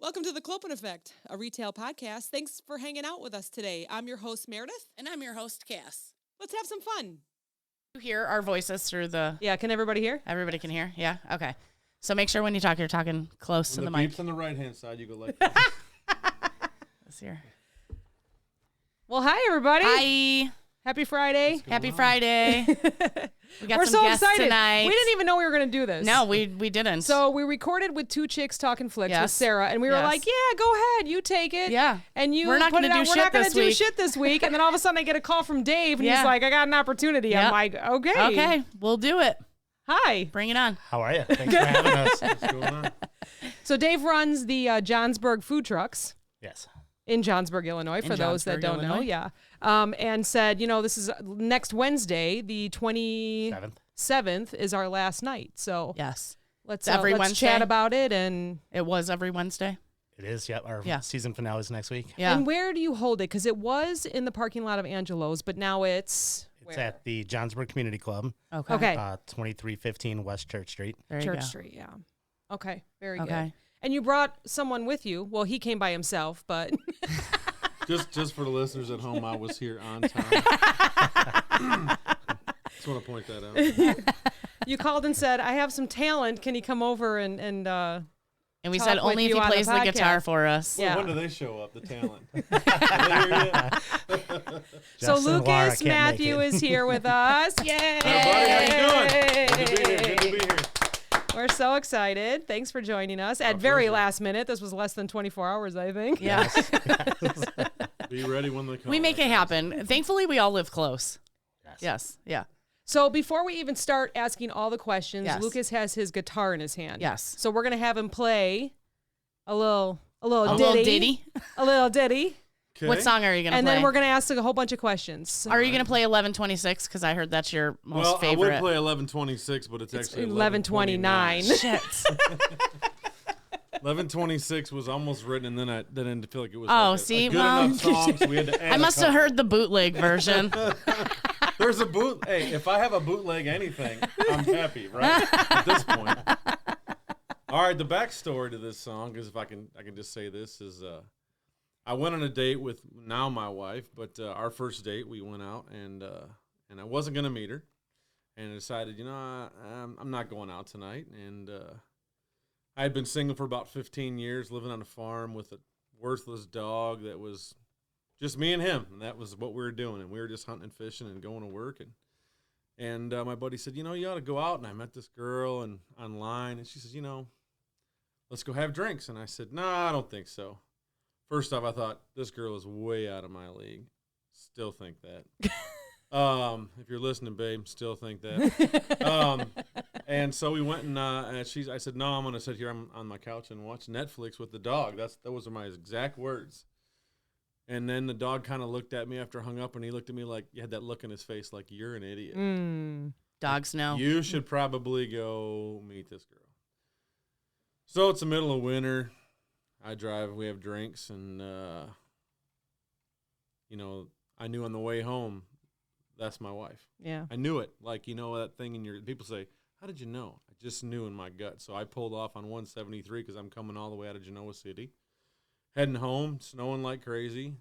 Welcome to the Clopen Effect, a retail podcast. Thanks for hanging out with us today. I'm your host, Meredith. And I'm your host, Cass. Let's have some fun. You hear our voices through the... Yeah, can everybody hear? Everybody can hear? Yeah? Okay. So make sure when you talk, you're talking close to the mic. Beep's on the right-hand side, you go like this. This here. Well, hi, everybody. Hi. Happy Friday. Happy Friday. We got We're some so guests excited. tonight. We didn't even know we were going to do this. No, we didn't. So we recorded with Two Chicks Talking Flicks with Sarah, and we were Yes. like, yeah, go ahead. You take it. Yeah. And you We're not going gonna to do shit this do week. shit this week. And then all of a sudden I get a call from Dave, and Yeah. he's like, I got an opportunity. Yep. I'm like, okay. Okay, we'll do it. Hi. Bring it on. How are you? Thanks for having us. What's going on? So Dave runs the Johnsburg food trucks. Yes. In Johnsburg, Illinois, for those that don't know, yeah. And said, this is next Wednesday, the 27th is our last night. So Yes. let's Wednesday? chat about it. And It was every Wednesday. It is, yep. Our season finale is next week. Yeah. And where do you hold it? Because it was in the parking lot of Angelo's, but now it's It's at the Johnsburg Community Club, Okay. 2315 West Church Street. There you Church go. Street, yeah. Okay, very Okay. good. And you brought someone with you. Well, he came by himself, but Just for the listeners at home, I was here on time. Just want to point that out. you called and said, I have some talent. Can he come over and And we talk said with only if you he on the plays the guitar podcast. for us. Yeah. When do they show up, the talent? Are they here yet? So Justin and Laura Lucas can't make Matthew it. is here with us. Yay! Buddy, how you doing? Good to be here. Good to be here. We're so excited. Thanks for joining us at Our very pleasure. last minute. This was less than 24 hours, I think. Yeah. Be ready when they come. We make it happen. Thankfully, we all live close. Yes. Yeah. So before we even start asking all the questions, Yes. Lucas has his guitar in his hand. Yes. So we're gonna have him play a little A ditty. little ditty. A little ditty. Okay. What song are you going to And play? then we're gonna ask a whole bunch of questions. Are you going to play 1126? Because I heard that's your most Well, favorite. I would play 1126, but it's actually 11:29. Shit. 1126 was almost written, and then I didn't feel like it was. Oh, like see, a good well, enough song, so we had to add I a must have couple. heard the bootleg version. There's a boot. Hey, if I have a bootleg anything, I'm happy, right? At this point. All right, the backstory to this song is, if I can just say this is, I went on a date with now my wife, but our first date we went out and I wasn't gonna meet her, and I decided, I'm not going out tonight, and I had been single for about 15 years, living on a farm with a worthless dog that was just me and him, and that was what we were doing, and we were just hunting and fishing and going to work, and my buddy said, you ought to go out, and I met this girl and online, and she says, let's go have drinks, and I said, no, I don't think so. First off, I thought, this girl is way out of my league. Still think that. If you're listening, babe, still think that. And so we went and I said, no, I'm going to sit here on my couch and watch Netflix with the dog. Those are my exact words. And then the dog kind of looked at me after I hung up, and he looked at me like, he had that look in his face like, you're an idiot. Dogs know. You should probably go meet this girl. So it's the middle of winter. I drive, we have drinks, and, I knew on the way home, that's my wife. Yeah. I knew it. Like, that thing people say, how did you know? I just knew in my gut. So I pulled off on 173 because I'm coming all the way out of Genoa City. Heading home, snowing like crazy.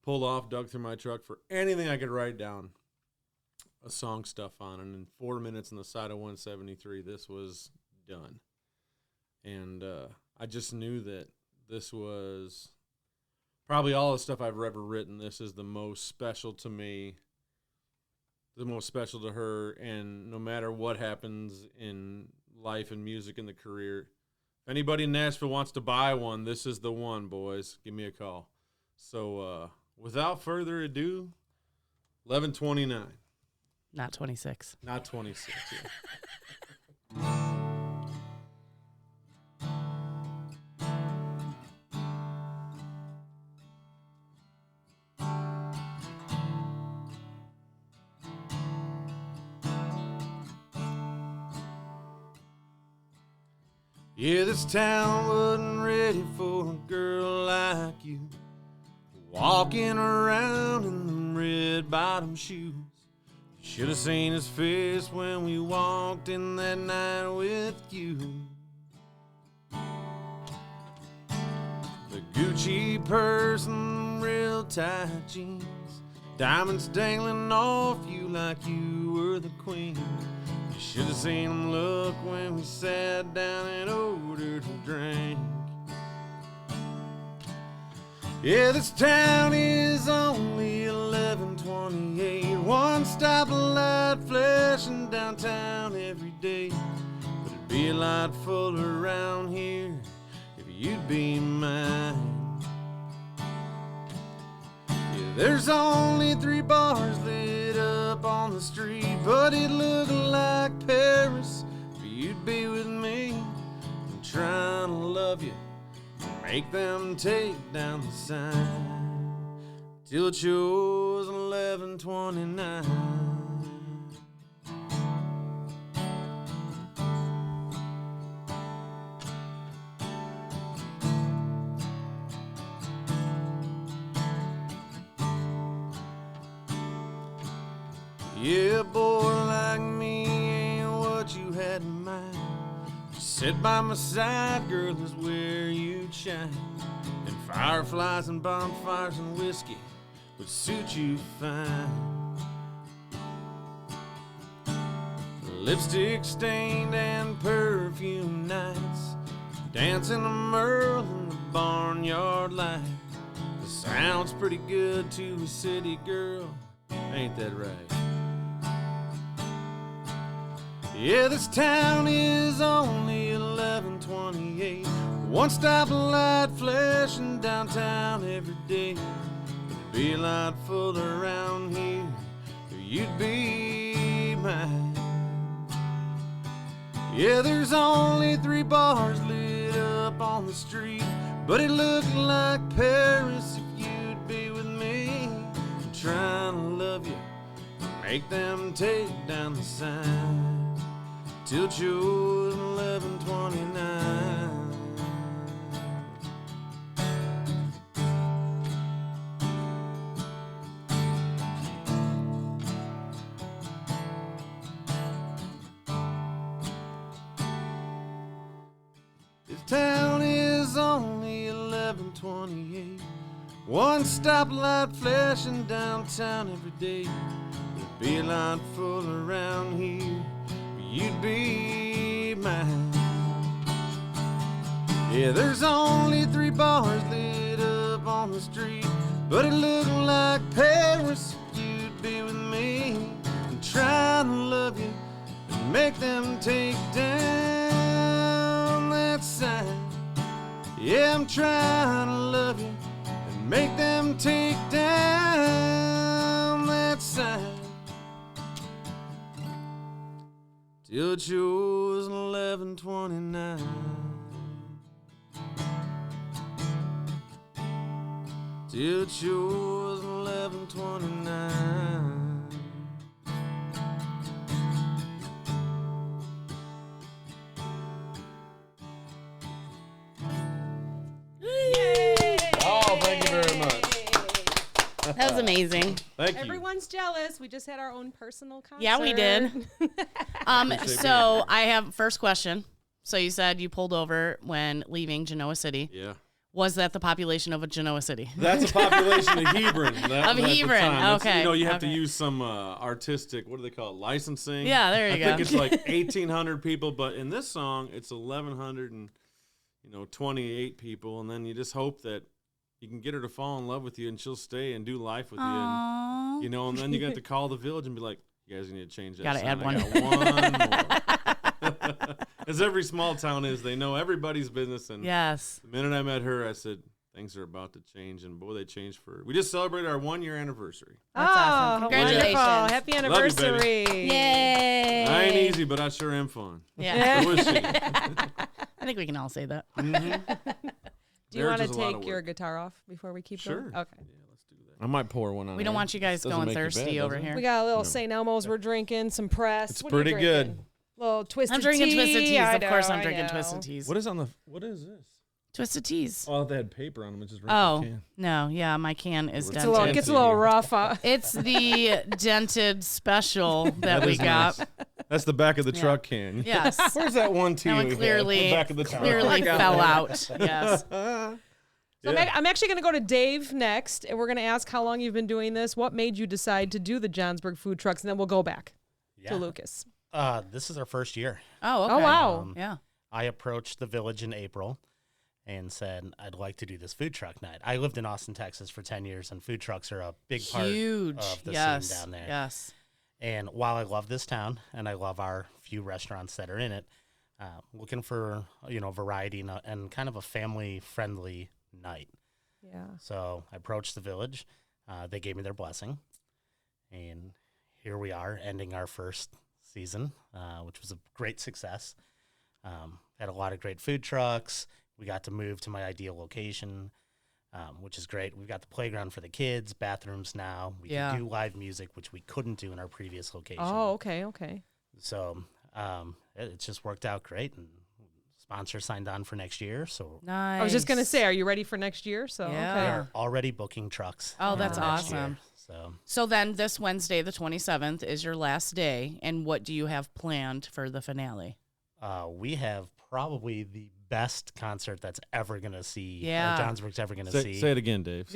Pulled off, dug through my truck for anything I could write down a song stuff on. And in 4 minutes on the side of 173, this was done. And I just knew that this was probably all the stuff I've ever written. This is the most special to me, the most special to her, and no matter what happens in life and music and the career, if anybody in Nashville wants to buy one, this is the one, boys. Give me a call. So without further ado, 11:29. Not 26. Not 26. Yeah. Yeah, this town wasn't ready for a girl like you, walking around in them red-bottom shoes. You should have seen his face when we walked in that night with you. Gucci purse and real tight jeans, diamonds dangling off you like you were the queen. You should have seen him look when we sat down and ordered a drink. Yeah, this town is only 1128. One stoplight flashing downtown every day. But it'd be a lot fuller around here if you'd be mine. Yeah, there's only 3 bars lit up on the street, but it looked like Paris if you'd be with me. I'm trying to love you, make them take down the sign till it shows 11:29. Yeah, boy like me ain't what you had in mind. Sit by my side, girl, is where you'd shine. And fireflies and bonfires and whiskey would suit you fine. Lipstick stained and perfume nights, dancing a Merle in the barnyard light. It sounds pretty good to a city girl, ain't that right? Yeah, this town is only 1128. One stoplight flashing downtown every day. It'd be a lot fuller around here if you'd be mine. Yeah, there's only 3 bars lit up on the street, but it looked like Paris if you'd be with me. I'm trying to love you, make them take down the sign till it shows 11:29. This town is only 11:28. One stoplight flashing downtown every day. There'd be a lot full around here, you'd be mine. Yeah, there's only 3 bars lit up on the street, but it looked like Paris if you'd be with me. I'm trying to love you and make them take down that sign. Yeah, I'm trying to love you and make them take down that sign till it shows 11:29. Till it shows 11:29. Oh, thank you very much. That was amazing. Thank you. Everyone's jealous. We just had our own personal concert. Yeah, we did. So I have first question. So you said you pulled over when leaving Genoa City. Yeah. Was that the population of a Genoa City? That's a population of Hebron. Of Hebron, okay. You know, you have to use some artistic, what do they call it, licensing? Yeah, there you go. I think it's like 1,800 people, but in this song, it's 1,128 people, and then you just hope that you can get her to fall in love with you, and she'll stay and do life with you. And, you know, and then you got to call the village and be like, you guys need to change that. Gotta add one. I got one more. As every small town is, they know everybody's business. And yes. The minute I met her, I said, things are about to change. And boy, they changed we just celebrated our 1-year anniversary. That's awesome. Congratulations. Wonderful. Happy anniversary. Love you, Yay. I ain't easy, but I sure am fun. Yeah. So was she. I think we can all say that. Mm-hmm. Do you want to take your guitar off before we keep going? Sure. Okay. Yeah, let's do that. I might pour one on. We don't want you guys going thirsty over here. We got a little St. Elmo's we're drinking, some press. It's pretty good. Little Twisted I'm drinking tea. Twisted Teas. Of course I'm drinking Twisted Teas. What is this? Twisted Teas. Oh, they had paper on them. It's just can. No, yeah, my can is It dented. gets a little rough. It's the dented special that we got. Nice. That's the back of the truck can. Yes. Where's that one tea? That one clearly back of the truck. fell out. Yes. So I'm actually going to go to Dave next, and we're going to ask how long you've been doing this. What made you decide to do the Johnsburg food trucks? And then we'll go back to Lucas. This is our first year. Oh, okay. Oh, wow. Yeah. I approached the village in April and said, I'd like to do this food truck night. I lived in Austin, Texas for 10 years, and food trucks are a big part of the scene down there. Yes. And while I love this town and I love our few restaurants that are in it, looking for, variety and kind of a family-friendly night. Yeah. So I approached the village. They gave me their blessing. And here we are, ending our first season, which was a great success. Had a lot of great food trucks. We got to move to my ideal location, which is great. We've got the playground for the kids, bathrooms now. We can do live music, which we couldn't do in our previous location. Oh, okay. So it's just worked out great, and sponsor signed on for next year. So nice. I was just gonna say, are you ready for next year? So we are already booking trucks. Oh, that's awesome. So then this Wednesday, the 27th, is your last day, and what do you have planned for the finale? We have probably the best concert that's ever going to see, or Johnsburg's ever going to see. Say it again, Dave.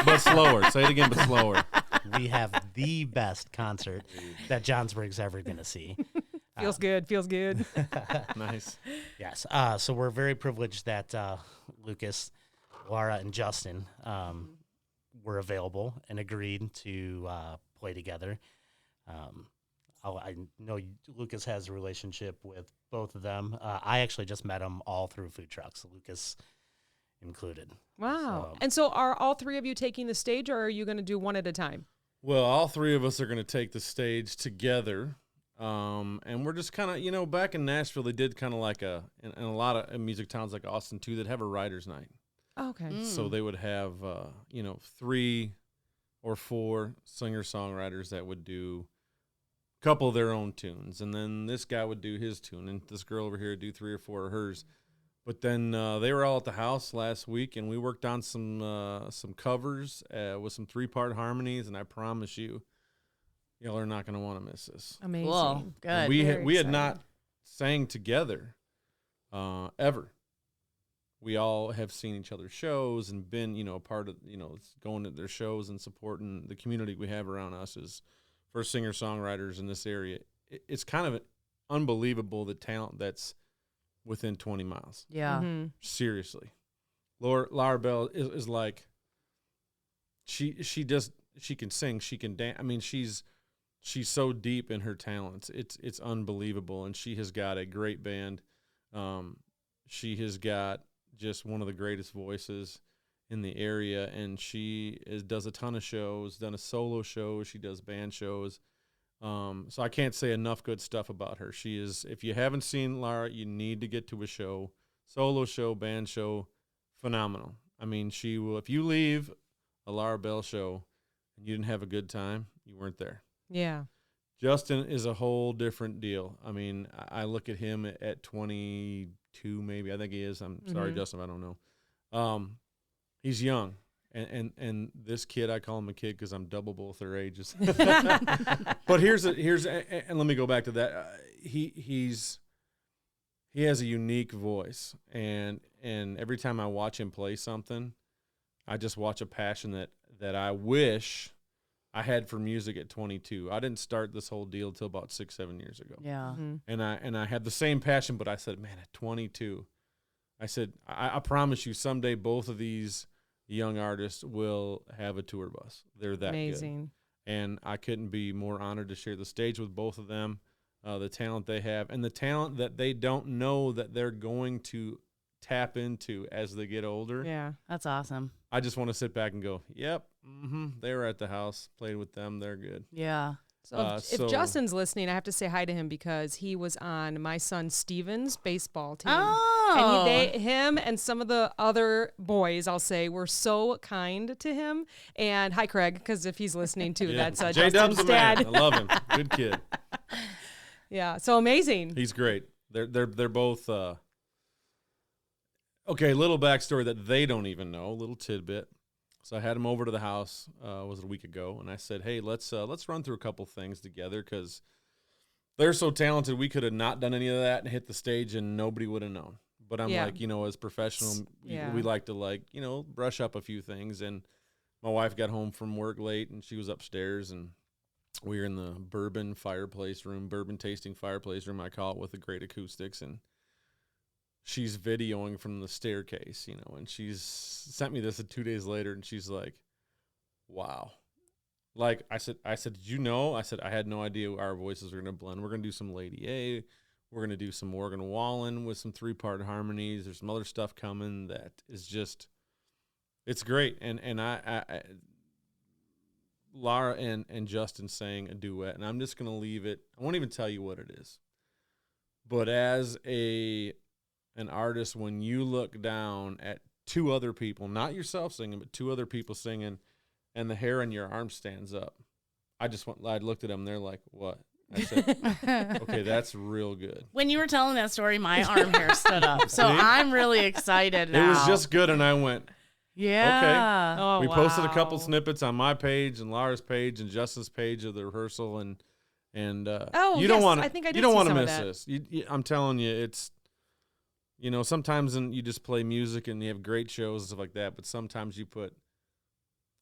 But slower. Say it again, but slower. We have the best concert that Johnsburg's ever going to see. Feels good. Nice. Yes. So we're very privileged that Lucas, Laura, and Justin were available and agreed to play together. I know Lucas has a relationship with both of them. I actually just met them all through food trucks, Lucas included. Wow. So, And so are all three of you taking the stage, or are you going to do one at a time? Well, all three of us are going to take the stage together. And we're just kind of, back in Nashville, they did kind of like in a lot of music towns like Austin, too, they'd have a writer's night. Okay. So they would have, 3 or 4 singer-songwriters that would do a couple of their own tunes. And then this guy would do his tune, and this girl over here would do 3 or 4 of hers. But then they were all at the house last week, and we worked on some covers with some 3-part harmonies, and I promise you, y'all are not going to want to miss this. Amazing. Cool. Good. We had not sang together ever. We all have seen each other's shows and been, a part of, going to their shows and supporting the community we have around us as for singer-songwriters in this area. It's kind of unbelievable the talent that's within 20 miles. Yeah. Mm-hmm. Seriously. Laura Bell is like, she can sing, she can dance. I mean, she's so deep in her talents. It's unbelievable. And she has got a great band. She has got just one of the greatest voices in the area, and she does a ton of shows, done a solo show. She does band shows. So I can't say enough good stuff about her. She is, if you haven't seen Laura, you need to get to a show, solo show, band show, phenomenal. I mean, she will, if you leave a Laura Bell show and you didn't have a good time, you weren't there. Yeah. Justin is a whole different deal. I mean, I look at him at 22, maybe. I think he is. I'm sorry, Justin, I don't know. He's young. And this kid, I call him a kid because I'm double both their ages. But here's and let me go back to that. He has a unique voice, and every time I watch him play something, I just watch a passion that I wish I had for music at 22. I didn't start this whole deal till about 6-7 years ago. Yeah. Mm-hmm. And I had the same passion, but I said, man, at 22, I said, I promise you someday both of these young artists will have a tour bus. They're that Amazing. good. And I couldn't be more honored to share the stage with both of them, the talent they have, and the talent that they don't know that they're going to tap into as they get older. Yeah. That's awesome. I just want to sit back and go, yep, they were at the house, played with them, they're good. Yeah. So if Justin's listening, I have to say hi to him because he was on my son Steven's baseball team. Oh. And him and some of the other boys, I'll say, were so kind to him. And hi, Craig, because if he's listening too, that's J-Dub's Justin's the man. dad. I love him. Good kid. Yeah, so amazing. He's great. They're both okay, little backstory that they don't even know, a little tidbit. So I had him over to the house, was it a week ago, and I said, hey, let's run through a couple things together because they're so talented. We could have not done any of that and hit the stage and nobody would have known. But I'm like, you know, as professional, we like to like, you know, brush up a few things. And my wife got home from work late, and she was upstairs, and we were in the bourbon tasting fireplace room, I call it, with the great acoustics. And she's videoing from the staircase, you know, and she's sent me this 2 days later, and she's like, wow. Like I said, did you know? I said, I had no idea our voices were going to blend. We're going to do some Lady A. We're going to do some Morgan Wallen with some 3-part harmonies. There's some other stuff coming that is just, it's great. And I Lara and Justin sang a duet, and I'm just going to leave it. I won't even tell you what it is. But as an artist, when you look down at 2 other people, not yourself singing, but 2 other people singing, and the hair on your arm stands up, I looked at them, they're like, what? I said, okay, that's real good. When you were telling that story, my arm hair stood up. So I'm really excited now. It was just good, and I went, yeah. Okay. We posted a couple snippets on my page and Laura's page and Justin's page of the rehearsal, and you don't want to miss this. I'm telling you, it's, you know, sometimes you just play music and you have great shows and stuff like that, but sometimes you put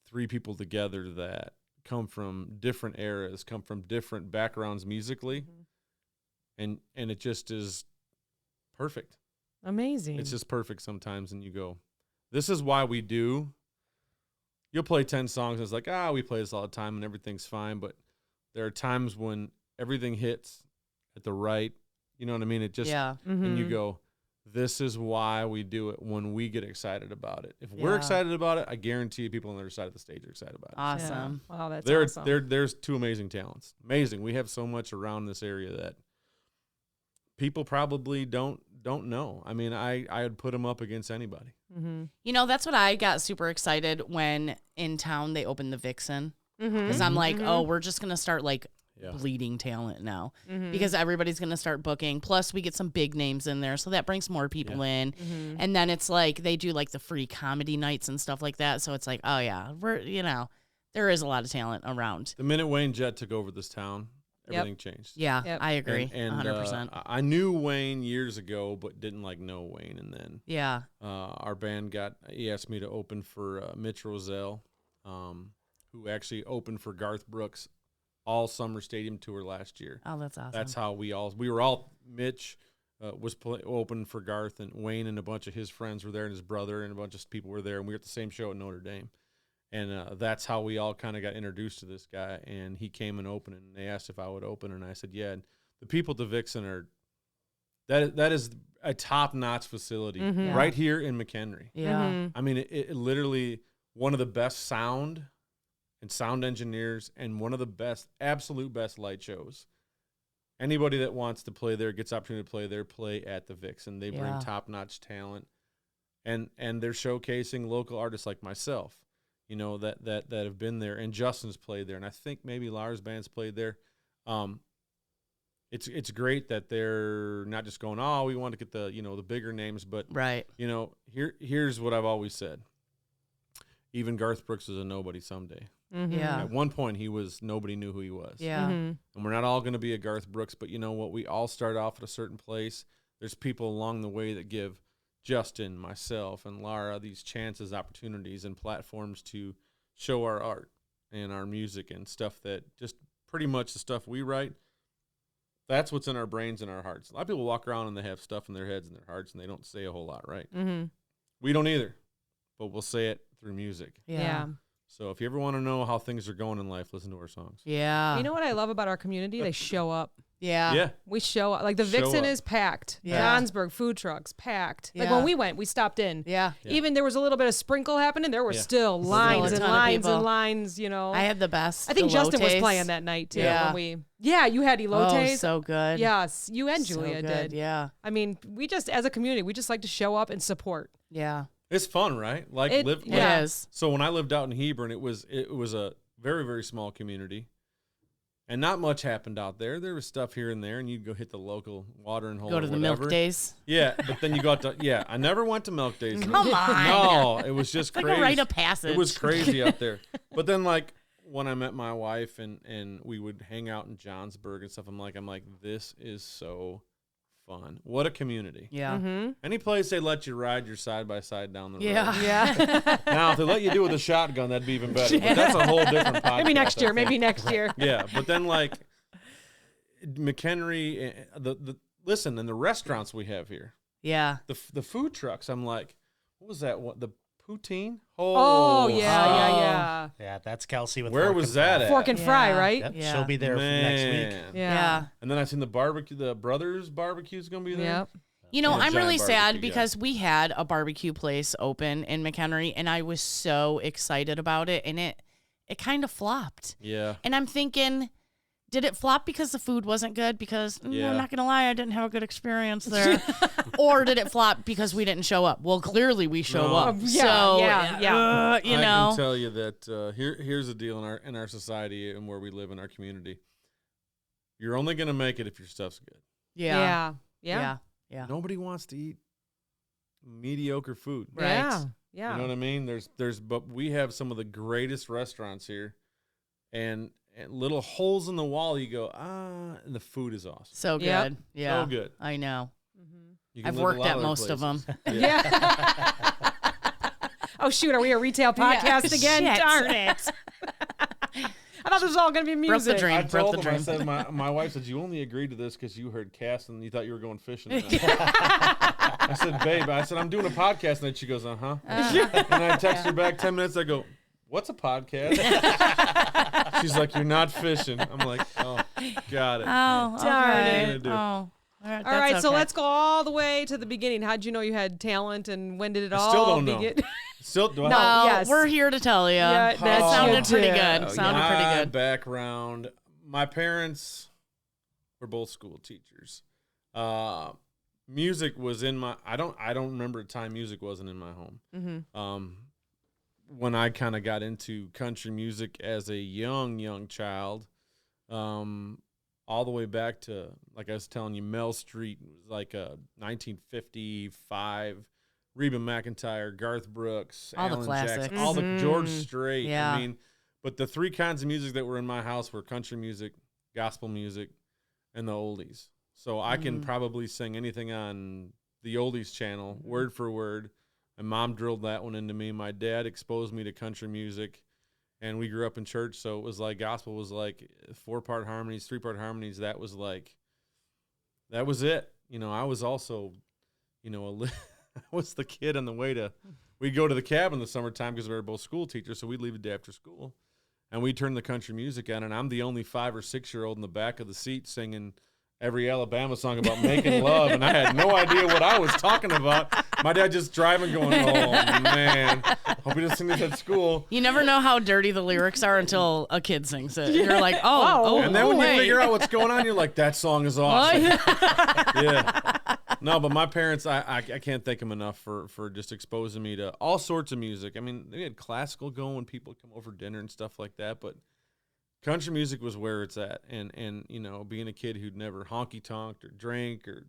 3 people together that come from different eras, come from different backgrounds musically, and it just is perfect. Amazing. It's just perfect sometimes, and you go, this is why we do. You'll play 10 songs, and it's like, we play this all the time, and everything's fine, but there are times when everything hits at the right, you know what I mean? It just, and you go, this is why we do it when we get excited about it. If we're excited about it, I guarantee people on the other side of the stage are excited about it. Awesome. Yeah. Wow, that's awesome. There's 2 amazing talents. Amazing. We have so much around this area that people probably don't know. I mean, I'd put them up against anybody. Mm-hmm. You know, that's what I got super excited when in town they opened the Vixen. Because I'm like, we're just going to start like bleeding talent now because everybody's going to start booking. Plus we get some big names in there. So that brings more people in. And then it's like, they do like the free comedy nights and stuff like that. So it's like, oh yeah, there is a lot of talent around. The minute Wayne Jett took over this town, everything changed. Yeah, I agree. And 100%. I knew Wayne years ago, but didn't like know Wayne. And then our band he asked me to open for Mitch Roselle, who actually opened for Garth Brooks all summer stadium tour last year. Oh, that's awesome. That's how we were all, Mitch was open for Garth, and Wayne and a bunch of his friends were there, and his brother and a bunch of people were there, and we were at the same show at Notre Dame. And that's how we all kind of got introduced to this guy, and he came and opened, and they asked if I would open, and I said, yeah. And the people at the Vixen that is a top-notch facility right here in McHenry. Yeah. I mean, it literally one of the best sound engineers, and one of the absolute best light shows. Anybody that wants to play there gets opportunity to play there, play at the Vixen. They bring top-notch talent, and they're showcasing local artists like myself, you know, that have been there, and Justin's played there, and I think maybe Lars band's played there. It's great that they're not just going, we want to get the bigger names, but you know, here's what I've always said. Even Garth Brooks is a nobody someday. Yeah. At one point, nobody knew who he was. Yeah. And we're not all going to be a Garth Brooks, but you know what? We all start off at a certain place. There's people along the way that give Justin, myself, and Lara these chances, opportunities, and platforms to show our art and our music and stuff that just pretty much the stuff we write, that's what's in our brains and our hearts. A lot of people walk around and they have stuff in their heads and their hearts, and they don't say a whole lot, right? We don't either, but we'll say it through music. Yeah. So if you ever want to know how things are going in life, listen to our songs. Yeah. You know what I love about our community? They show up. Yeah. Yeah. We show up. Like the Vixen is packed. Yeah. Johnsburg food trucks packed. Like Yeah. when we went, we stopped in. Yeah. Even there was a little bit of sprinkle happening. There were still lines and lines and lines, you know. I had the best. I think Justin was elotes. playing that night too. Yeah. When you had elotes. Oh, so good. Yes, you and So Julia good, did. Yeah. I mean, we just, as a community, we just like to show up and support. Yeah. It's fun, right? Like It is. So when I lived out in Hebron, it was a very, very small community, and not much happened out there. There was stuff here and there, and you'd go hit the local watering hole. Go to the milk days. Yeah, but then you got to I never went to milk days. Come on. No, it was just It's crazy. like a rite of passage. It was crazy out there. But then like when I met my wife and we would hang out in Johnsburg and stuff, I'm like, this is so fun. What a community. Yeah. Mm-hmm. Any place they let you ride your side by side down the road. Yeah. Now, if they let you do it with a shotgun, that'd be even better. But that's a whole different podcast. Maybe next year. Maybe next year. Yeah, but then like McHenry, listen, and the restaurants we have here, Yeah. the food trucks. I'm like, what was that? What the poutine? Oh yeah. Yeah, that's Kelsey with Where Fork was and that Fry. at? Fork and Fry, Yeah. right? Yep, Yeah. she'll be there next week. Yeah. And then I seen the barbecue. The brothers barbecue is gonna be there. Yep. You know, I'm a I'm really giant sad barbecue guy. because we had a barbecue place open in McHenry, and I was so excited about it, and it kind of flopped. Yeah. And I'm thinking, did it flop because the food wasn't good? Because Yeah. I'm not gonna lie, I didn't have a good experience there. Or did it flop because we didn't show up? Well, clearly we show No. up. Yeah, So yeah. you I know, can tell you that here's the deal in our society and where we live in our community. You're only gonna make it if your stuff's good. yeah, Yeah. yeah. Nobody wants to eat mediocre food. Right. Yeah. Yeah. You know what I mean? But we have some of the greatest restaurants here, and little holes in the wall. You go, and the food is awesome. So good. Yep. Yeah, So good. I know. You can I've live a worked lot at other most of them. places. Yeah. Oh shoot, are we a retail podcast again? Shit. Darn it. I thought this was all going to be Broke the music. dream. I Broke told the them, I dream. said, my wife said, you only agreed to this because you heard cast and you thought you were going fishing. I said, babe, I'm doing a podcast. And then she goes, uh-huh. And I text her back 10 minutes. I go, what's a podcast? She's like, you're not fishing. I'm like, oh, got it. Oh, Darn okay. it. Oh, All right, so let's go all the way to the beginning. How'd you know you had talent, and when did it all still don't know. begin? Still, do I No. have No, Yes. we're here to tell you. Yeah, that that's sounded you pretty do. good. Sounded my pretty good. background? My parents were both school teachers. Music was in my. I don't remember a time music wasn't in my home. Mm-hmm. When I kind of got into country music as a young child, all the way back to, like I was telling you, Mel Street was like a 1955. Reba McEntire, Garth Brooks, All the Alan classics. Jackson, all the Mhm. George Strait. Yeah. I mean, but the three kinds of music that were in my house were country music, gospel music, and the oldies. So I can probably sing anything on the oldies channel, word for word. My mom drilled that one into me. My dad exposed me to country music, and we grew up in church, so it was like gospel was like 4-part harmonies, 3-part harmonies. That was it. You know, I was also, you know, I was the kid on the way to, we'd go to the cabin in the summertime because we were both school teachers, so we'd leave the day after school, and we'd turn the country music on, and I'm the only 5 or 6-year-old in the back of the seat singing every Alabama song about making love, and I had no idea what I was talking about. My dad just driving going, oh, man, hope he doesn't sing this at school. You never know how dirty the lyrics are until a kid sings it. You're like, oh, And then when wait. you figure out what's going on, you're like, that song is awesome. Yeah. No, but my parents, I can't thank them enough for just exposing me to all sorts of music. I mean, they had classical going when people would come over for dinner and stuff like that, but country music was where it's at. And you know, being a kid who'd never honky-tonked or drank or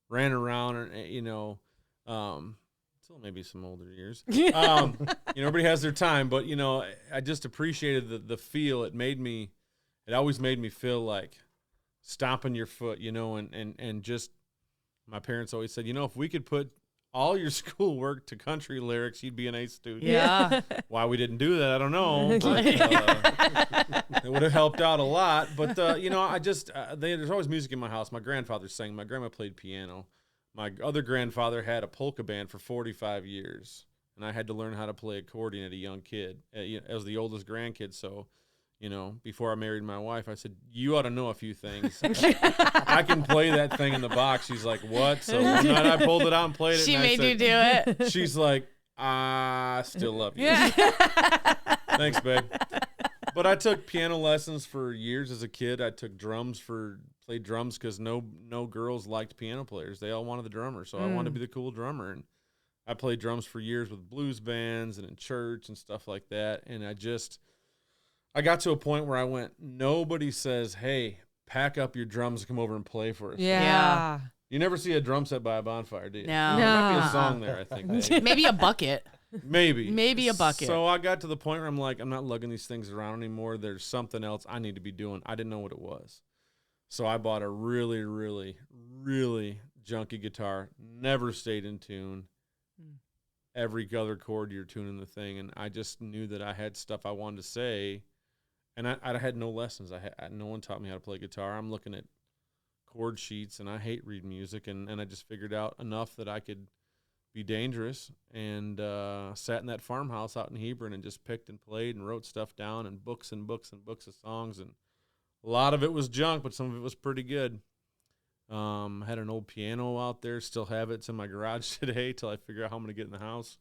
ran around or, you know, until maybe some older years. You know, everybody has their time, but, you know, I just appreciated the feel. It always made me feel like stomping your foot, you know, and just, my parents always said, you know, if we could put all your schoolwork to country lyrics, you'd be an A student. Yeah. Why we didn't do that, I don't know. But, it would have helped out a lot. But, you know, I just, there's always music in my house. My grandfather sang. My grandma played piano. My other grandfather had a polka band for 45 years. And I had to learn how to play accordion at a young kid. I was the oldest grandkid, so, you know, before I married my wife, I said, you ought to know a few things. I can play that thing in the box. She's like, what? So one night I pulled it out and played it. She and made you do it. She's like, I still love you. Thanks, babe. But I took piano lessons for years as a kid. I took played drums because no girls liked piano players. They all wanted the drummer, so I wanted to be the cool drummer. And I played drums for years with blues bands and in church and stuff like that. And I got to a point where I went, nobody says, hey, pack up your drums and come over and play for us. Yeah. You never see a drum set by a bonfire, do you? No. There might be No. a song there, I think. Maybe. Maybe a bucket. Maybe a bucket. So I got to the point where I'm like, I'm not lugging these things around anymore. There's something else I need to be doing. I didn't know what it was. So I bought a really, really, really junky guitar, never stayed in tune. Every other chord you're tuning the thing, and I just knew that I had stuff I wanted to say, and I had no lessons. No one taught me how to play guitar. I'm looking at chord sheets, and I hate reading music, and I just figured out enough that I could be dangerous, and sat in that farmhouse out in Hebron and just picked and played and wrote stuff down, and books and books and books of songs, and a lot of it was junk, but some of it was pretty good. Had an old piano out there, still have it. It's in my garage today till I figure out how I'm going to get in the house.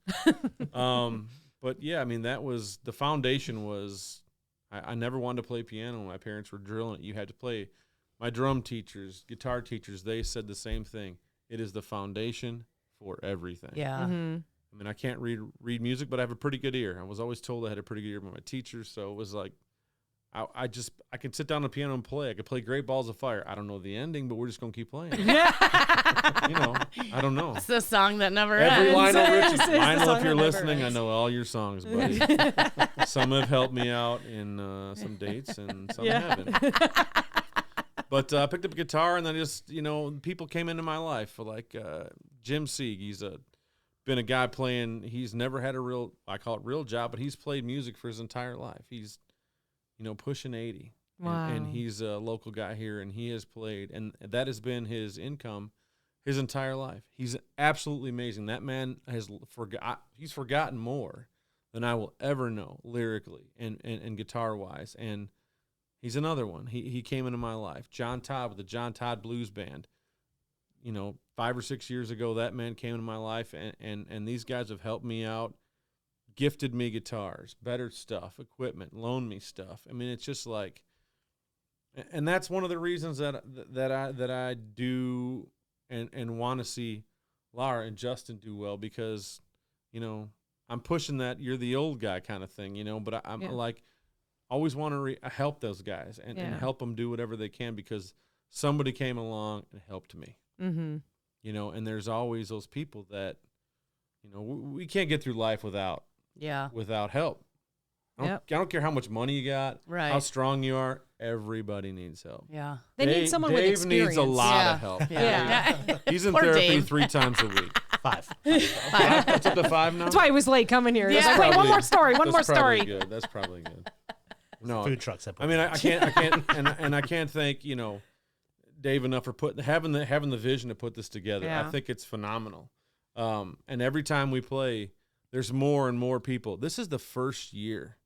But yeah, I mean, that was, the foundation was, I never wanted to play piano. My parents were drilling it. You had to play. My drum teachers, guitar teachers, they said the same thing. It is the foundation for everything. Yeah. Mm-hmm. I mean, I can't read music, but I have a pretty good ear. I was always told I had a pretty good ear by my teachers, so it was like, I can sit down on the piano and play. I could play Great Balls of Fire. I don't know the ending, but we're just gonna keep playing. You know, I don't know. It's the song that never Every ends. Lionel Richie. It's the Lionel, song if you're that never listening, I ends. know all your songs, buddy. Some have helped me out in some dates, and some haven't. But I picked up a guitar, and then just, people came into my life, like Jim Sieg. He's been a guy playing. He's never had a real, I call it real job, but he's played music for his entire life. He's, pushing 80. Wow. And he's a local guy here, and he has played, and that has been his income his entire life. He's absolutely amazing. That man he's forgotten more than I will ever know lyrically and guitar-wise, and he's another one. He came into my life. John Todd with the John Todd Blues Band. 5 or 6 years ago, that man came into my life, and these guys have helped me out, gifted me guitars, better stuff, equipment, loaned me stuff. I mean, it's just like, and that's one of the reasons that I do and want to see Laura and Justin do well, because, I'm pushing that you're the old guy kind of thing, but I'm like, always want to help those guys and help them do whatever they can, because somebody came along and helped me. Mm-hmm. And there's always those people that, we can't get through life without help. I don't care how much money you got, right, how strong you are. Everybody needs help. Yeah. They need someone with Dave experience. needs a lot of help. Yeah. He's in Poor therapy Dave. 3 times a week. 5. That's up to 5 now? That's why he was late coming here. He was Yeah. like, wait, one Probably- more story, one more that's probably story. Good. That's probably good. No, Food trucks. I mean, I can't, and I can't thank, Dave enough for having the vision to put this together. Yeah. I think it's phenomenal. And every time we play, there's more and more people. This is the first year,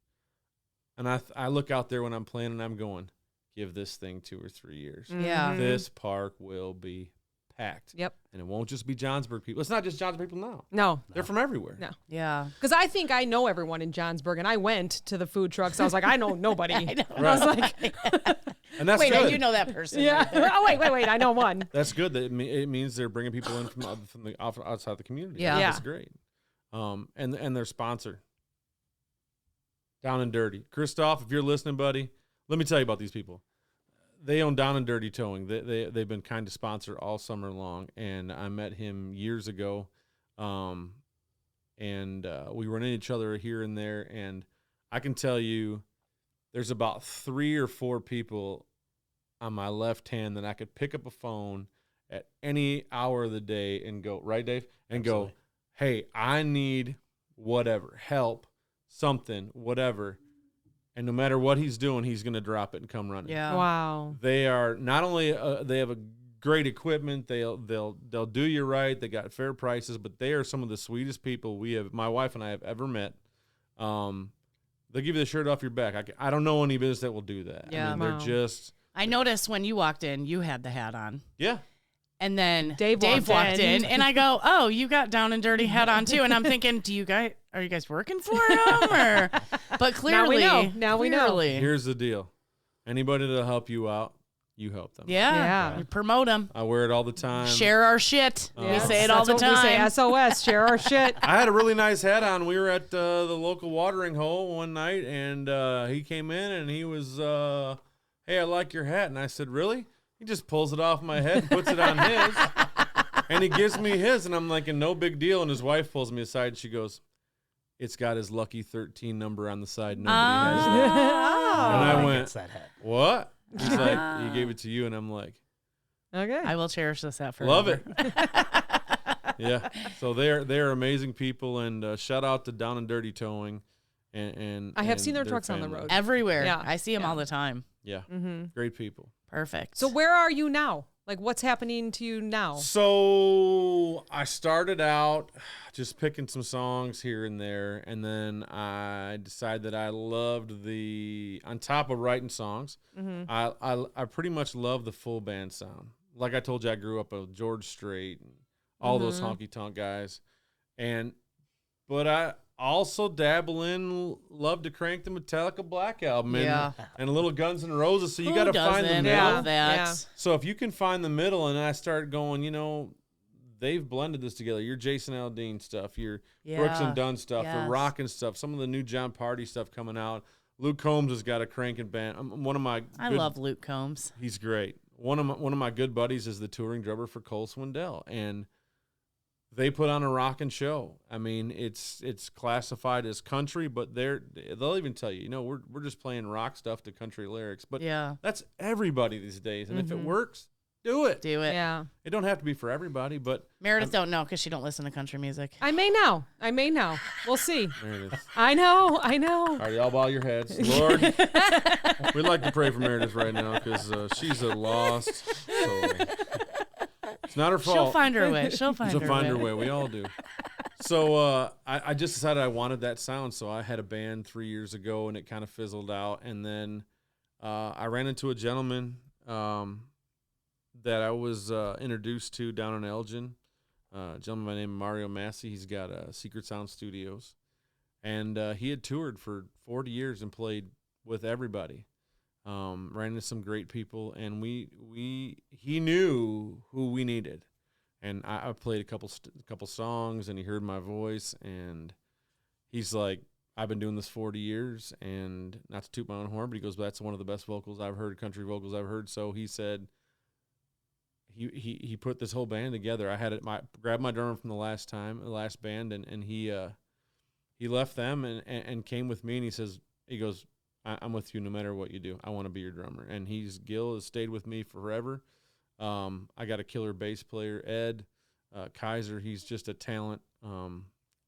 and I look out there when I'm playing, and I'm going, give this thing 2 or 3 years. Yeah. This park will be packed. Yep. And it won't just be Johnsburg people. It's not just Johnsburg people now. No. They're from everywhere. No. Yeah. Because I think I know everyone in Johnsburg, and I went to the food trucks. I was like, I know nobody. I know. And I was like, And that's Wait, good. you know that person. yeah. Right there. Oh, wait, I know one. That's good. That it means they're bringing people in from the outside the community. Yeah. Yeah. That's great. And their sponsor, Down and Dirty. Christoph, if you're listening, buddy, let me tell you about these people. They own Down and Dirty Towing. They've been kind to sponsor all summer long, and I met him years ago, and we run into each other here and there, and I can tell you there's about 3 or 4 people on my left hand that I could pick up a phone at any hour of the day and go, right, Dave? And Absolutely. go, hey, I need whatever, help, something, whatever. And no matter what he's doing, he's going to drop it and come running. Yeah. Wow. They are not only they have a great equipment. They'll do you right. They got fair prices, but they are some of the sweetest people my wife and I have ever met. They'll give you the shirt off your back. I don't know any business that will do that. Yeah. I mean, Wow. they're just I noticed when you walked in, you had the hat on. yeah. And then Dave walked walked in. in, and I go, "Oh, you got Down and Dirty hat on too." And I'm thinking, are you guys working for him? Or, but clearly, Now we know. clearly. Here's the deal: anybody that'll help you out, you help them. Yeah, Yeah. promote them. I wear it all the time. Share our shit. We Yes, say it all that's the what time. We say SOS, share our shit. I had a really nice hat on. We were at the local watering hole one night, and he came in and he was, hey, I like your hat. And I said, really? He just pulls it off my head and puts it on his. And he gives me his, and I'm like, no big deal. And his wife pulls me aside, and she goes, it's got his lucky 13 number on the side. Nobody has that. Oh. And I Nobody went, gets that hat. what? He's like, he gave it to you. And I'm like, Okay. I will cherish this at forever. Love it. Yeah. So they're amazing people, and shout out to Down and Dirty Towing. And I have seen their their trucks on the family. road. Everywhere. Yeah. I see them all the time. Yeah. Mm-hmm. Great people. Perfect. So where are you now? Like, what's happening to you now? So I started out just picking some songs here and there, and then I decided that I loved on top of writing songs, I pretty much love the full band sound. Like I told you, I grew up with George Strait and all those honky tonk guys, but I also dabble in, love to crank the Metallica Black Album and a little Guns N' Roses. So you got to find the middle. Yeah. So if you can find the middle, and I start going, they've blended this together. Your Jason Aldean stuff, your Brooks and Dunn stuff, the rock and stuff, some of the new John Party stuff coming out. Luke Combs has got a cranking band. I love Luke Combs. He's great. One of my good buddies is the touring drummer for Cole Swindell, and they put on a rockin' show. I mean, it's classified as country, but they'll even tell you, we're just playing rock stuff to country lyrics. But that's everybody these days, and if it works, do it. Do it. Yeah. It don't have to be for everybody, but Meredith don't know because she don't listen to country music. I may now. We'll see. Meredith. I know. All right, y'all bow your heads. Lord, we'd like to pray for Meredith right now because she's a lost soul. It's not her fault. She'll find her way. She'll find her way. We all do. So I just decided I wanted that sound. So I had a band 3 years ago, and it kind of fizzled out. And then I ran into a gentleman that I was introduced to down in Elgin. A gentleman by the name of Mario Massey. He's got Secret Sound Studios. And he had toured for 40 years and played with everybody. Ran into some great people, and he knew who we needed, and I played a couple songs, and he heard my voice, and he's like, I've been doing this 40 years, and not to toot my own horn, but he goes, that's one of the best vocals I've heard, country vocals I've heard. So he said he put this whole band together. I had grabbed my drummer from the last band, and he left them and came with me, and he goes, I'm with you no matter what you do. I want to be your drummer. And Gil has stayed with me forever. I got a killer bass player, Ed Kaiser. He's just a talent.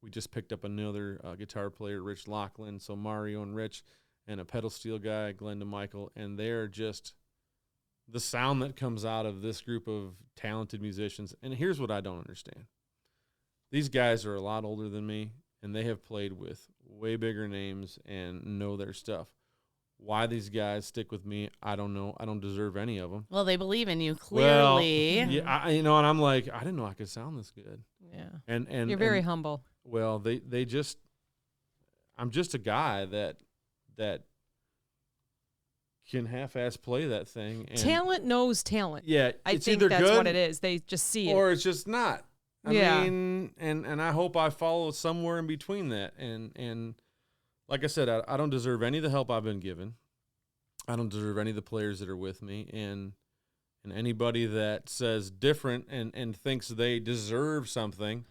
We just picked up another guitar player, Rich Lachlan. So Mario and Rich, and a pedal steel guy, Glenda Michael. And they're just the sound that comes out of this group of talented musicians. And here's what I don't understand. These guys are a lot older than me, and they have played with way bigger names and know their stuff. Why these guys stick with me, I don't know. I don't deserve any of them. Well, they believe in you, clearly. Well, yeah, and I'm like, I didn't know I could sound this good. Yeah. And you're very humble. Well, they just, I'm just a guy that can half-ass play that thing. And talent knows talent. Yeah, I think that's good, what it is. They just see it, or it's just not. I mean, and I hope I follow somewhere in between that. And like I said, I don't deserve any of the help I've been given. I don't deserve any of the players that are with me. And anybody that says different and thinks they deserve something,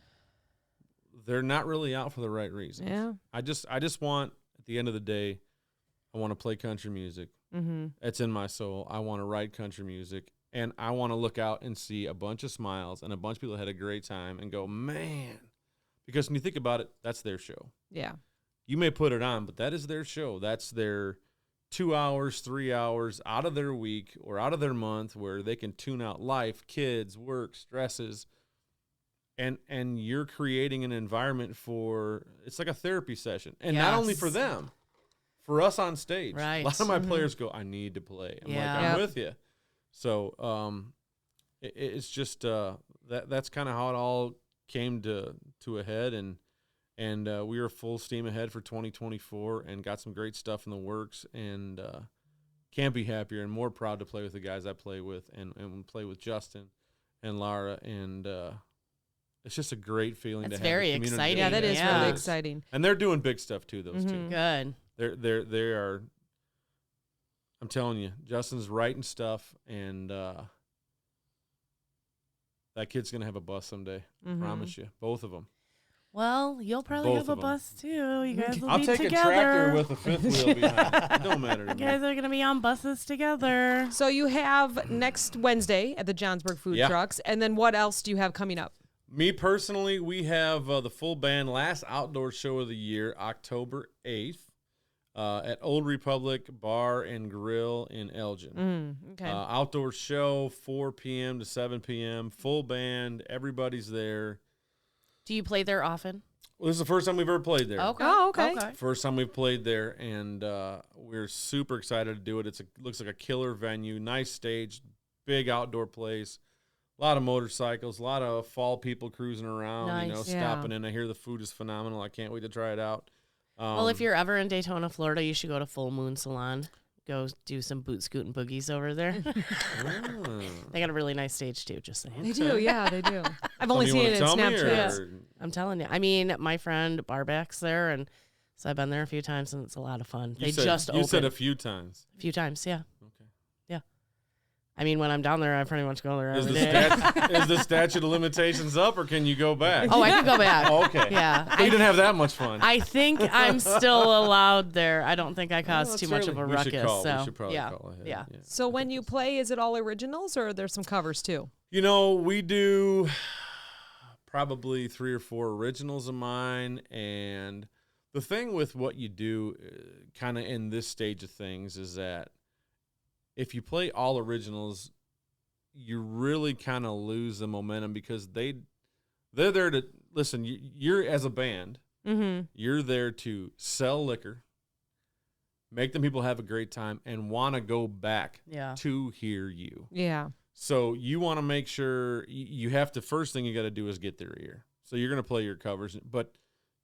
they're not really out for the right reasons. Yeah. I just want, at the end of the day, I want to play country music. Mm-hmm. It's in my soul. I want to write country music. And I want to look out and see a bunch of smiles and a bunch of people that had a great time and go, man. Because when you think about it, that's their show. Yeah. You may put it on, but that is their show. That's their 2 hours, 3 hours out of their week or out of their month where they can tune out life, kids, work, stresses. And you're creating an environment it's like a therapy session. And not only for them, for us on stage. Right. A lot of my players go, I need to play. I'm like, I'm with you. So it's just that's kind of how it all came to a head, and we were full steam ahead for 2024 and got some great stuff in the works, and can't be happier and more proud to play with the guys I play with and play with Justin and Lara, and it's just a great feeling. That's to have very the community. exciting. Yeah, that is really exciting. And they're doing big stuff too. Those two. Good. They are. I'm telling you, Justin's writing stuff, and that kid's gonna have a bus someday. I promise you, both of them. Well, you'll probably Both have a of 'em. bus too. You guys will I'll be take together. a tractor with a fifth wheel behind. It don't matter to You me. guys are gonna be on buses together. So you have next Wednesday at the Johnsburg Food Trucks, and then what else do you have coming up? Me personally, we have the full band last outdoor show of the year, October 8th, at Old Republic Bar and Grill in Elgin. Okay. Outdoor show, 4 p.m. to 7 p.m. Full band, everybody's there. Do you play there often? Well, this is the first time we've ever played there. Okay. Oh, okay. First time we've played there, and we're super excited to do it. Looks like a killer venue, nice stage, big outdoor place. A lot of motorcycles, a lot of fall people cruising around, Nice. stopping in. I hear the food is phenomenal. I can't wait to try it out. Well, if you're ever in Daytona, Florida, you should go to Full Moon Salon. Go do some boot scooting boogies over there. They got a really nice stage too, just saying. They do, yeah, they do. I've only seen it in Snapchat. I'm telling you. I mean, my friend Barback's there, and so I've been there a few times, and it's a lot of fun. You said a few times. A few times, yeah. Okay. Yeah. I mean, when I'm down there, I pretty much go there every day. Is the statute of limitations up, or can you go back? Oh, I can go back. Oh, okay. Yeah. So you didn't have that much fun. I think I'm still allowed there. I don't think I caused too much of a ruckus. We should probably call ahead. Yeah. So when you play, is it all originals or are there some covers too? We do probably 3 or 4 originals of mine. And the thing with what you do kind of in this stage of things is that if you play all originals, you really kind of lose the momentum because they're there to listen. You're as a band, you're there to sell liquor, make them people have a great time, and want to go back to hear you. Yeah. So you want to make sure you have to. First thing you got to do is get their ear. So you're going to play your covers, but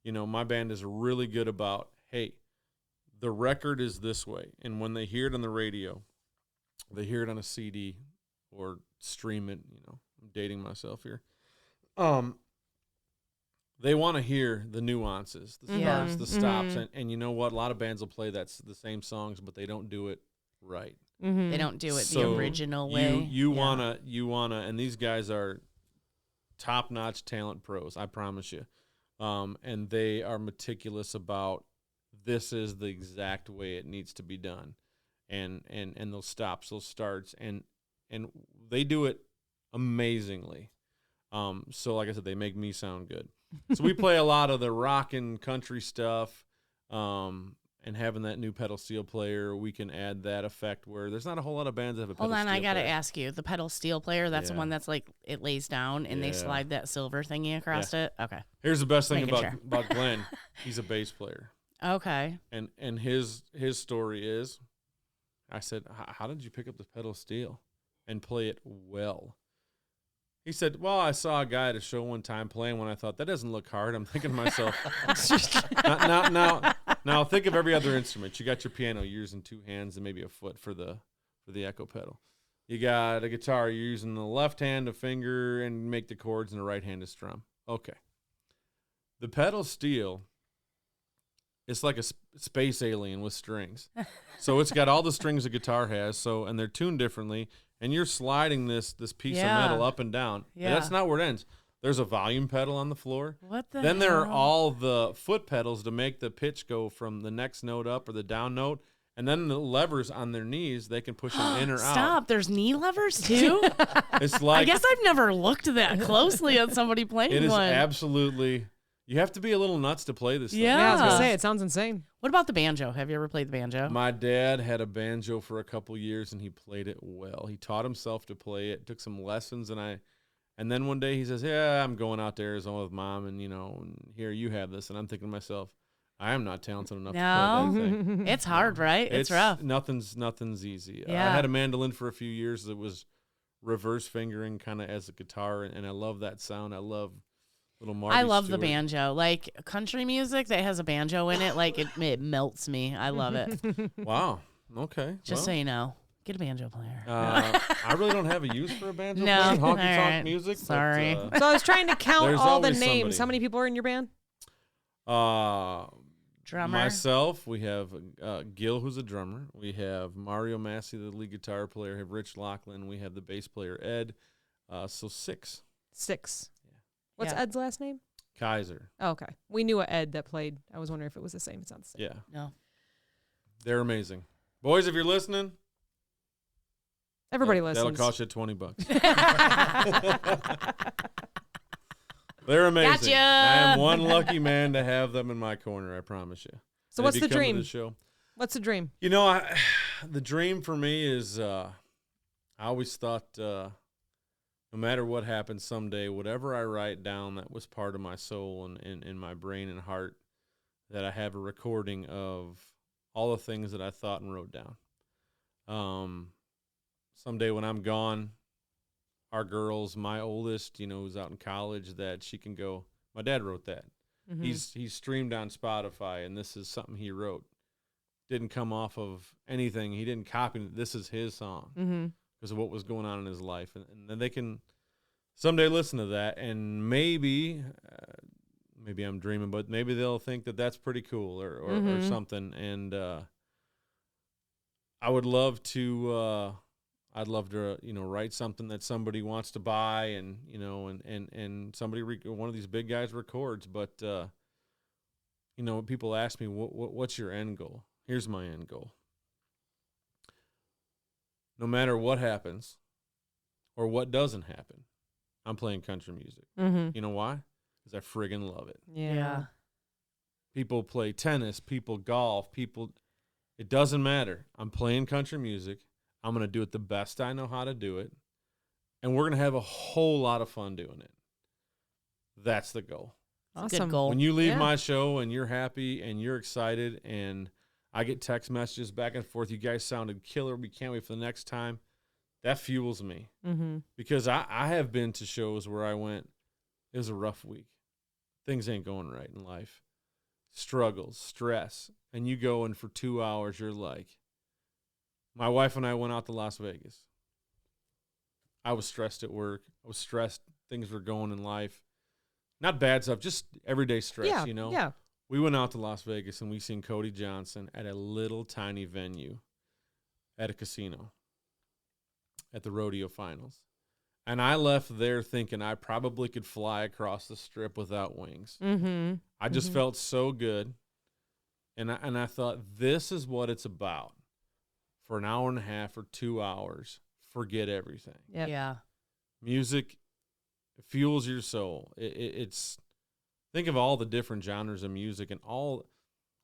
my band is really good about, hey, the record is this way, and when they hear it on the radio, they hear it on a CD or stream it. I'm dating myself here. They want to hear the nuances, the starts, the stops, and you know what? A lot of bands will play the same songs, but they don't do it right. They don't do it the original way. You wanna, and these guys are top-notch talent pros. I promise you, and they are meticulous about this is the exact way it needs to be done. And those stops, those starts, and they do it amazingly. So like I said, they make me sound good. So we play a lot of the rock and country stuff, and having that new pedal steel player, we can add that effect where there's not a whole lot of bands that have a pedal steel player. Hold on, I gotta ask you, the pedal steel player, that's the one that's like it lays down and they slide that silver thingy across it? Okay. Here's the best thing about Glenn. He's a bass player. Okay. And his story is, I said, how did you pick up the pedal steel and play it well? He said, well, I saw a guy at a show one time playing when I thought, that doesn't look hard. I'm thinking to myself, now think of every other instrument. You got your piano, you're using 2 hands and maybe a foot for the echo pedal. You got a guitar, you're using the left hand to finger and make the chords and the right hand to strum. Okay. The pedal steel, it's like a space alien with strings. So it's got all the strings a guitar has, and they're tuned differently, and you're sliding this piece of metal up and down. Yeah. And that's not where it ends. There's a volume pedal on the floor. What the Then hell? there are all the foot pedals to make the pitch go from the next note up or the down note. And then the levers on their knees, they can push them in or out. Stop. There's knee levers too? It's like, I guess I've never looked that closely at somebody playing one. It is absolutely... You have to be a little nuts to play this thing. Yeah, I was going to say, it sounds insane. What about the banjo? Have you ever played the banjo? My dad had a banjo for a couple years, and he played it well. He taught himself to play it, took some lessons, and then one day he says, yeah, I'm going out to Arizona with Mom, and, and here, you have this. And I'm thinking to myself, I am not talented enough to play that thing. It's hard, right? It's rough. Nothing's easy. Yeah. I had a mandolin for a few years that was reverse fingering kind of as a guitar, and I love that sound. I love little Marty I love Stewart. the banjo. Like country music that has a banjo in it, like it melts me. I love it. Wow. Okay. Just so you know. Get a banjo player. I really don't have a use for a banjo No. player. All Honky right. tonk music. Sorry. But, So I was trying to count there's all the always names. somebody. How many people are in your band? Drummer. Myself, we have Gil, who's a drummer. We have Mario Massey, the lead guitar player. We have Rich Lachlan. We have the bass player, Ed. So 6. 6. Yeah. What's Ed's last name? Kaiser. Oh, okay. We knew a Ed that played. I was wondering if it was the same. It's not the same. Yeah. No. They're amazing. Boys, if you're listening, Everybody listens. That'll cost you $20. They're amazing. Gotcha. I am one lucky man to have them in my corner, I promise you. So And what's if you the come to dream? the show, What's the dream? you know, the dream for me is I always thought no matter what happens someday, whatever I write down that was part of my soul and in my brain and heart, that I have a recording of all the things that I thought and wrote down. Someday when I'm gone, our girls, my oldest, who's out in college, that she can go, my dad wrote that. Mm-hmm. He's streamed on Spotify, and this is something he wrote. Didn't come off of anything. He didn't copy it. This is his song because of what was going on in his life. And then they can someday listen to that, and maybe I'm dreaming, but maybe they'll think that that's pretty cool or something. And I would love to I'd love to, write something that somebody wants to buy and, and somebody, one of these big guys records. But, when people ask me, what's your end goal? Here's my end goal. No matter what happens or what doesn't happen, I'm playing country music. Mm-hmm. You know why? Because I friggin' love it. Yeah. People play tennis, people golf, it doesn't matter. I'm playing country music. I'm going to do it the best I know how to do it. And we're going to have a whole lot of fun doing it. That's the goal. Awesome. Good goal. When you leave my show and you're happy and you're excited and I get text messages back and forth, you guys sounded killer, we can't wait for the next time, that fuels me. Mm-hmm. Because I have been to shows where I went, it was a rough week. Things ain't going right in life. Struggles, stress. And you go and for 2 hours you're like, my wife and I went out to Las Vegas. I was stressed at work. I was stressed. Things were going in life. Not bad stuff, just everyday stress, Yeah. We went out to Las Vegas and we seen Cody Johnson at a little tiny venue at a casino at the rodeo finals. And I left there thinking I probably could fly across the strip without wings. Mm-hmm. I just felt so good. And I thought, this is what it's about. For an hour and a half or 2 hours, forget everything. Yep. Yeah. Music fuels your soul. It's think of all the different genres of music and all.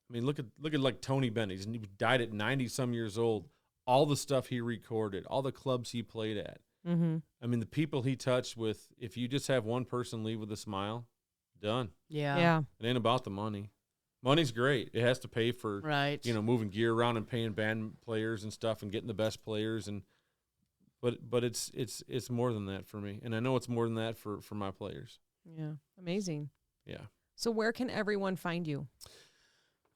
I mean, look at like Tony Bennett. He died at 90-some years old. All the stuff he recorded, all the clubs he played at. Mm-hmm. I mean, the people he touched with. If you just have one person leave with a smile, done. Yeah. It ain't about the money. Money's great. It has to pay for, moving gear around and paying band players and stuff and getting the best players. But it's more than that for me. And I know it's more than that for my players. Yeah. Amazing. Yeah. So where can everyone find you?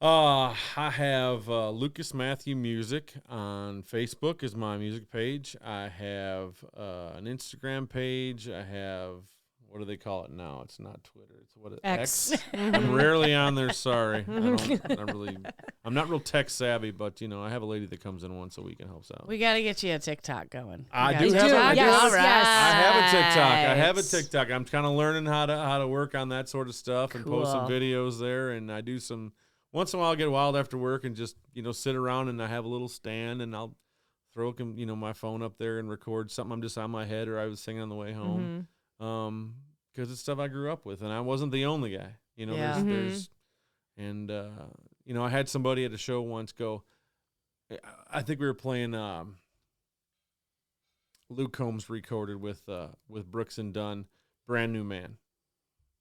I have Lucas Matthew Music on Facebook is my music page. I have an Instagram page. I have, what do they call it now? It's not Twitter. It's X. I'm rarely on there. Sorry. I'm not real tech savvy, but I have a lady that comes in once a week and helps out. We got to get you a TikTok going. I have a TikTok. I'm kind of learning how to work on that sort of stuff and post some videos there. And I do some, once in a while I get wild after work and just, sit around and I have a little stand and I'll throw, my phone up there and record something I'm just on my head or I was singing on the way home. Because it's stuff I grew up with, and I wasn't the only guy. There's I had somebody at a show once go. I think we were playing. Luke Combs recorded with Brooks and Dunn, Brand New Man,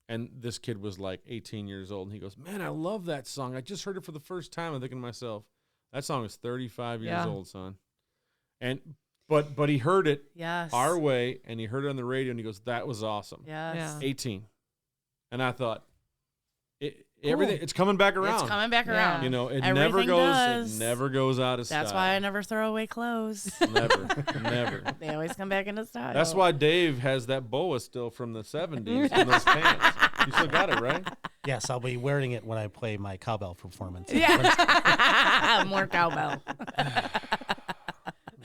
and this kid was like 18 years old, and he goes, "Man, I love that song. I just heard it for the first time." I'm thinking to myself, that song is 35 years old, son, and. But he heard it our way, and he heard it on the radio, and he goes, "That was awesome." Yes. Yeah. 18, and I thought, everything it's coming back around. It's coming back around. It Everything never goes out of style. That's why I never throw away clothes. Never. They always come back into style. That's why Dave has that boa still from the 70s in those pants. You still got it, right? Yes, I'll be wearing it when I play my cowbell performance. Yeah. More cowbell.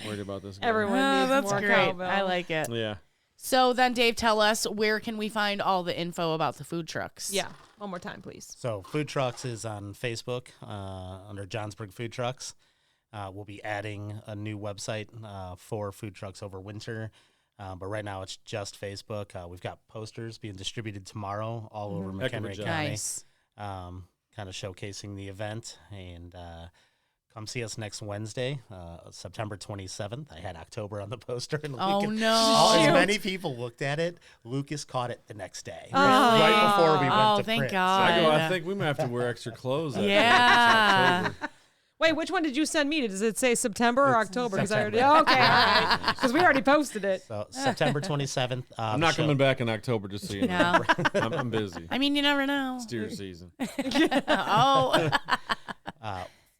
Worried about this guy. Everyone needs that's more great. cowbell. I like it. Yeah. So then, Dave, tell us, where can we find all the info about the food trucks? Yeah. One more time, please. So Food Trucks is on Facebook under Johnsburg Food Trucks. We'll be adding a new website for food trucks over winter. But right now it's just Facebook. We've got posters being distributed tomorrow all over McHenry County. Nice. Kind of showcasing the event. And come see us next Wednesday, September 27th. I had October on the poster. And as many people looked at it, Lucas caught it the next day. Right before we went to thank print. God. So I think we might have to wear extra clothes. Yeah. Wait, which one did you send me? Does it say September or October? Because I September. already. Okay, all right. Because we already posted it. So September 27th. I'm not coming back in October, just so you know. No. I'm busy. I mean, you never know. It's deer season.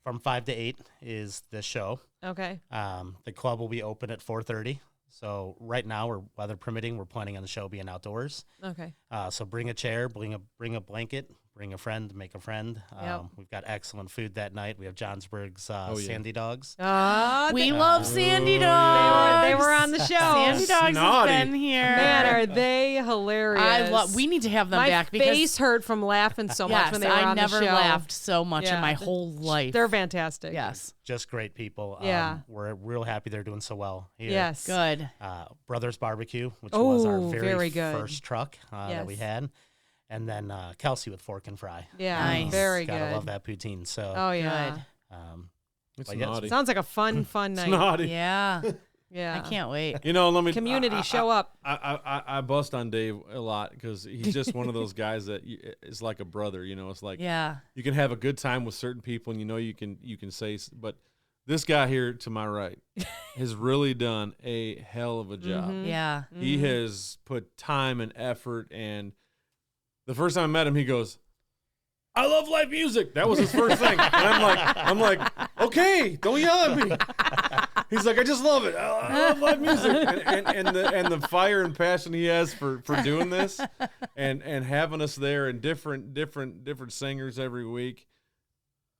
From 5 to 8 is the show. Okay. The club will be open at 4:30. So right now, we're weather permitting, we're planning on the show being outdoors. Okay. So bring a chair, bring a blanket, bring a friend, make a friend. Yep. We've got excellent food that night. We have Johnsburg's Sandy Dogs. We love Sandy Dogs. They were on the show. Sandy Dogs has been here. Man, are they hilarious. We need to have them my back. My because face hurt from laughing so much when they were on the show. I never laughed so much in my whole life. They're fantastic. Yes. Just great people. Yeah. We're real happy they're doing so well here. Yes. Good. Brothers Barbecue, which was our very good. first truck that we had. And then Kelsey with Fork and Fry. Yeah, nice. Very good. Gotta love that poutine. So, yeah. It's naughty. Sounds like a fun night. It's naughty. Yeah. Yeah. I can't wait. You know, let me community show up. I bust on Dave a lot because he's just one of those guys that is like a brother. You know, it's like you can have a good time with certain people, and you know you can say, but this guy here to my right has really done a hell of a job. Yeah, he has put time and effort. And the first time I met him, he goes, "I love live music." That was his first thing. And I'm like, okay, don't yell at me. He's like, "I just love it. I love live music." And the fire and passion he has for doing this and having us there and different singers every week.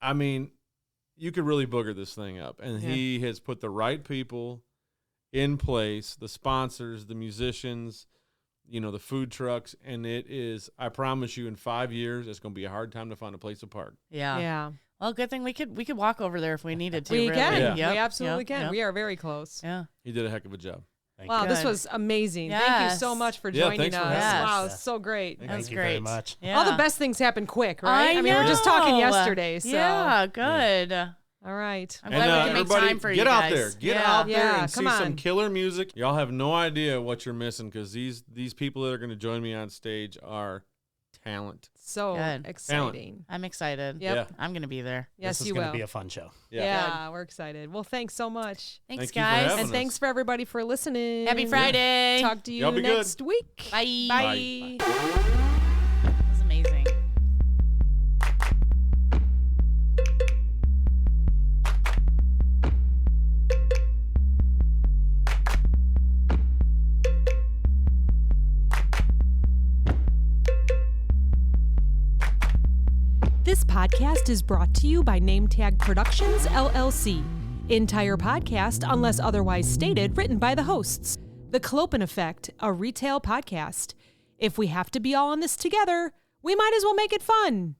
I mean, you could really booger this thing up. And he has put the right people in place, the sponsors, the musicians, the food trucks, and it is, I promise you, in 5 years, it's going to be a hard time to find a place to park. Yeah. Yeah. Well, good thing we could walk over there if we needed to. We really. can. Yep. We absolutely can. Yep. We are very close. Yeah. He did a heck of a job. Wow, this was amazing. Yes. Thank you so much for joining thanks us. for having us. Wow, it's so great. Thank you very much. Yeah. All the best things happen quick, right? I mean, we were just talking yesterday. So. Yeah, good. All right. I'm glad we can make time for you guys. Get out there. Get out there and see on. some killer music. Y'all have no idea what you're missing because these people that are going to join me on stage are talent. So exciting. I'm excited. Yep. Yeah. I'm going to be there. Yes, this is going to be a fun show. Yeah, we're excited. Well, thanks so much. Thanks, Thank you for guys. having And thanks for everybody for listening. Happy Friday. Talk to you Y'all be next good. week. Bye. Bye. That was amazing. This podcast is brought to you by NameTag Productions, LLC. Entire podcast, unless otherwise stated, written by the hosts. The Clopen Effect, a retail podcast. If we have to be all in this together, we might as well make it fun.